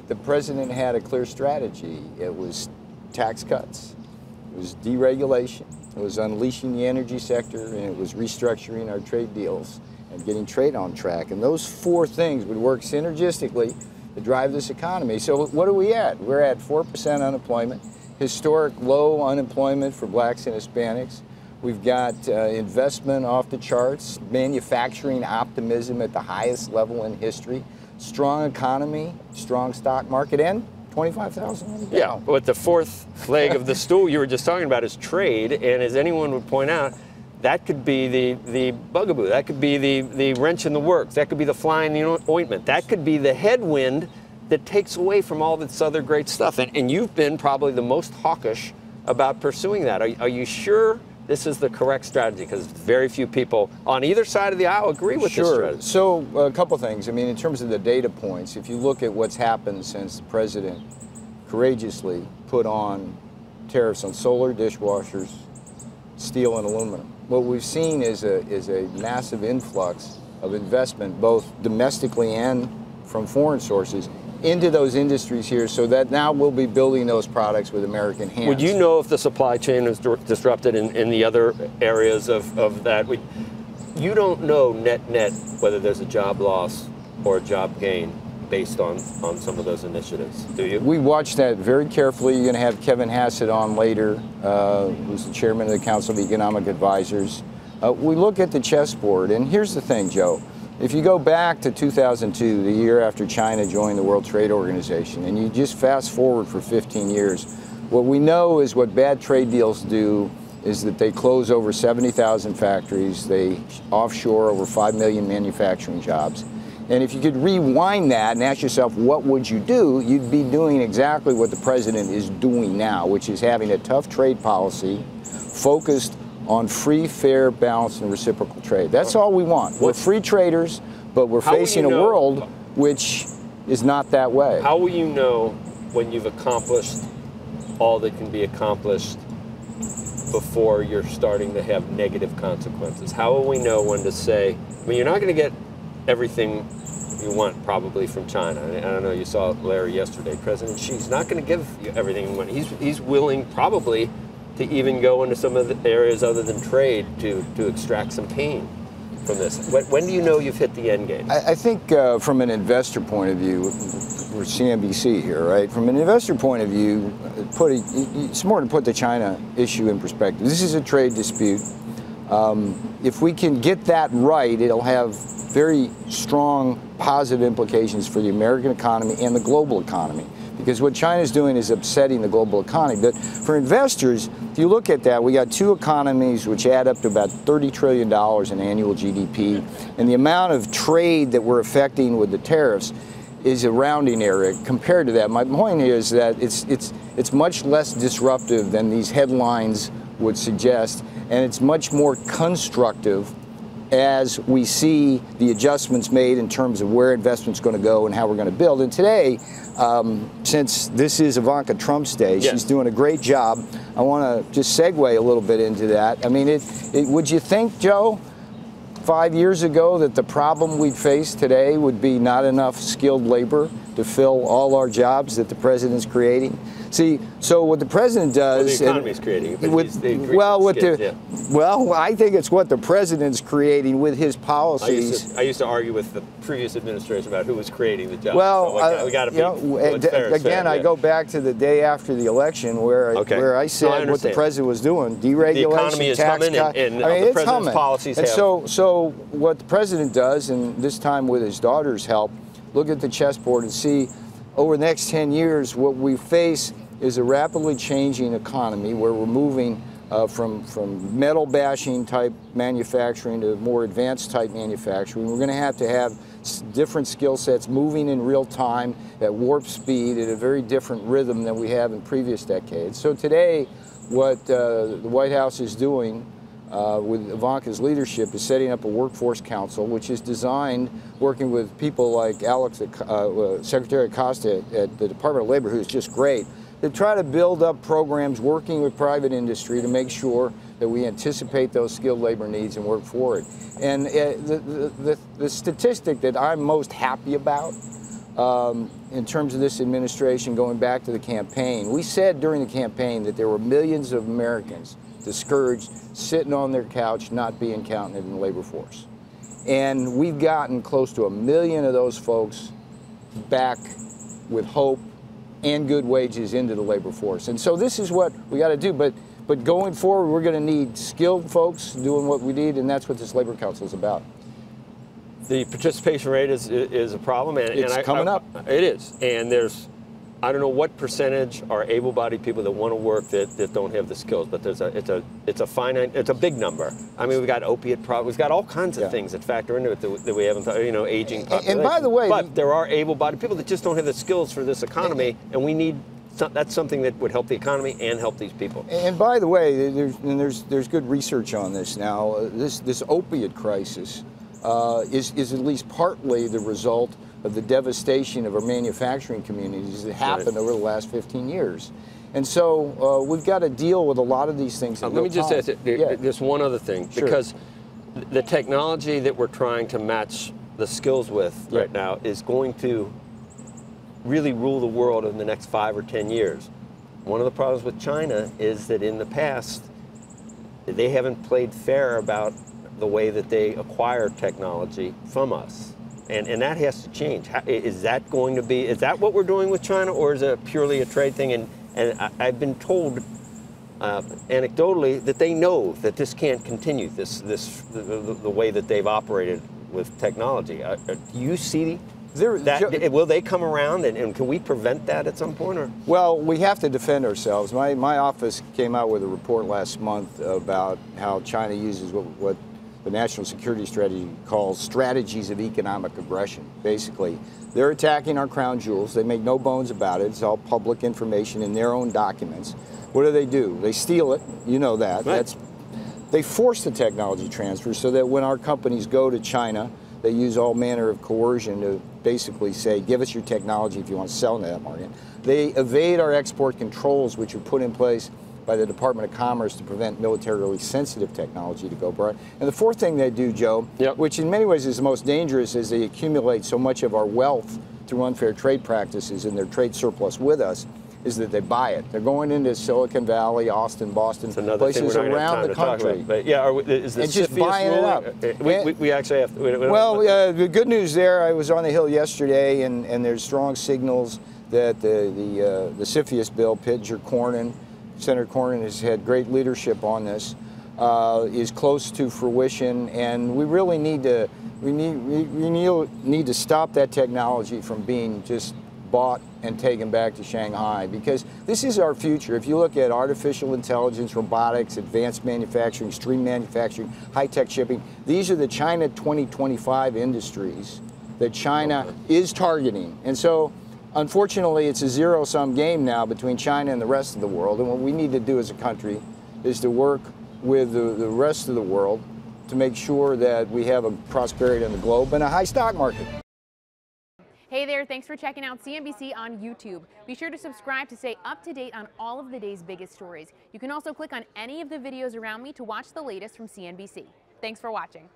the president had a clear strategy. It was tax cuts, it was deregulation, it was unleashing the energy sector, and it was restructuring our trade deals and getting trade on track. And those four things would work synergistically to drive this economy. So what are we at? We're at 4% unemployment, historic low unemployment for blacks and Hispanics. We've got investment off the charts, manufacturing optimism at the highest level in history, strong economy, strong stock market, and 25,000. Yeah, but the fourth leg of the stool you were just talking about is trade, and as anyone would point out, that could be the bugaboo, that could be the wrench in the works, that could be the fly in the ointment, that could be the headwind that takes away from all this other great stuff. And you've been probably the most hawkish about pursuing that. Are you sure this is the correct strategy? Because very few people on either side of the aisle agree with this strategy. So a couple things. I mean, in terms of the data points, if you look at what's happened since the president courageously put on tariffs on solar, dishwashers, steel, and aluminum, what we've seen is a massive influx of investment, both domestically and from foreign sources, into those industries here, so that now we'll be building those products with American hands. Would you know if the supply chain is disrupted in the other areas of that? You don't know net whether there's a job loss or a job gain based on some of those initiatives, do you? We watch that very carefully. You're going to have Kevin Hassett on later, who's the chairman of the Council of Economic Advisors. We look at the chessboard, and here's the thing, Joe. If you go back to 2002, the year after China joined the World Trade Organization, and you just fast forward for 15 years, what we know is what bad trade deals do is that they close over 70,000 factories, they offshore over 5 million manufacturing jobs. And if you could rewind that and ask yourself, what would you do? You'd be doing exactly what the president is doing now, which is having a tough trade policy focused on free, fair, balanced, and reciprocal trade. That's all we want. We're free traders, but we're facing a world which is not that way. How will you know when you've accomplished all that can be accomplished before you're starting to have negative consequences? How will we know when to say, I mean, you're not going to get everything you want probably from China. I don't know, you saw Larry yesterday. President Xi's not going to give you everything you want. He's willing probably to even go into some of the areas other than trade to extract some pain from this. When do you know you've hit the end game? I think from an investor point of view, we're CNBC here, right? From an investor point of view, it's more to put the China issue in perspective. This is a trade dispute. If we can get that right, it'll have very strong positive implications for the American economy and the global economy. Because what China's doing is upsetting the global economy. But for investors, if you look at that, we got two economies which add up to about $30 trillion in annual GDP. And the amount of trade that we're affecting with the tariffs is a rounding error compared to that. My point is that it's much less disruptive than these headlines would suggest, and it's much more constructive as we see the adjustments made in terms of where investment's going to go and how we're going to build. And today, since this is Ivanka Trump's day, she's doing a great job. I want to just segue a little bit into that. I mean, would you think, Joe, 5 years ago that the problem we'd face today would be not enough skilled labor to fill all our jobs that the president's creating? See, so what the president does, the economy's creating. Well, I think it's what the president's creating with his policies. I used to argue with the previous administration about who was creating the jobs. Well, so we got to be again, I go back to the day after the election where I said what the president was doing: deregulation, the economy is tax humming, cut. and I mean, the president's policies and have. So what the president does, and this time with his daughter's help, look at the chessboard and see over the next 10 years what we face is a rapidly changing economy where we're moving from metal bashing type manufacturing to more advanced type manufacturing. We're going to have different skill sets moving in real time at warp speed at a very different rhythm than we have in previous decades. So today, what the White House is doing with Ivanka's leadership is setting up a workforce council, which is designed, working with people like Secretary Acosta at the Department of Labor, who's just great, to try to build up programs working with private industry to make sure that we anticipate those skilled labor needs and work forward. And the statistic that I'm most happy about in terms of this administration going back to the campaign. We said during the campaign that there were millions of Americans discouraged, sitting on their couch, not being counted in the labor force. And we've gotten close to 1 million of those folks back with hope and good wages into the labor force. And so this is what we got to do. But going forward, we're going to need skilled folks doing what we need, and that's what this Labor Council is about. The participation rate is a problem, and it's coming up. It is, and there's, I don't know what percentage are able-bodied people that want to work that don't have the skills, but it's a finite, it's a big number. I mean, we've got opiate problems, we've got all kinds of things that factor into it that we haven't thought, you know, aging population. And by the way, but there are able-bodied people that just don't have the skills for this economy, and we need. That's something that would help the economy and help these people. And by the way, there's good research on this now. This opiate crisis is at least partly the result of the devastation of our manufacturing communities that happened over the last 15 years. And so we've got to deal with a lot of these things. Let me just ask just one other thing, because the technology that we're trying to match the skills with right now is going to really rule the world in the next 5 or 10 years. One of the problems with China is that in the past, they haven't played fair about the way that they acquire technology from us. And that has to change. Is that going to be, is that what we're doing with China, or is it purely a trade thing? And I've been told anecdotally that they know that this can't continue, the way that they've operated with technology. Do you see will they come around, and can we prevent that at some point? Or? Well, we have to defend ourselves. My office came out with a report last month about how China uses what the National Security Strategy calls strategies of economic aggression. Basically, they're attacking our crown jewels. They make no bones about it. It's all public information in their own documents. What do? They steal it. You know that. Right. They force the technology transfer so that when our companies go to China, they use all manner of coercion to basically say, give us your technology if you want to sell in that market. They evade our export controls, which are put in place by the Department of Commerce to prevent militarily sensitive technology to go abroad. And the fourth thing they do, Joe, which in many ways is the most dangerous, is they accumulate so much of our wealth through unfair trade practices and their trade surplus with us, is that they buy it. They're going into Silicon Valley, Austin, Boston, places around the country. But is this just buying it up. We actually have to. Well, the good news there, I was on the Hill yesterday, and there's strong signals that the CFIUS bill, Senator Cornyn has had great leadership on this, is close to fruition, and we really need to need to stop that technology from being just bought and taken back to Shanghai, because this is our future. If you look at artificial intelligence, robotics, advanced manufacturing, stream manufacturing, high-tech shipping, these are the China 2025 industries that China is targeting. And so, unfortunately, it's a zero-sum game now between China and the rest of the world. And what we need to do as a country is to work with the rest of the world to make sure that we have a prosperity on the globe and a high stock market. Hey there, thanks for checking out CNBC on YouTube. Be sure to subscribe to stay up to date on all of the day's biggest stories. You can also click on any of the videos around me to watch the latest from CNBC. Thanks for watching.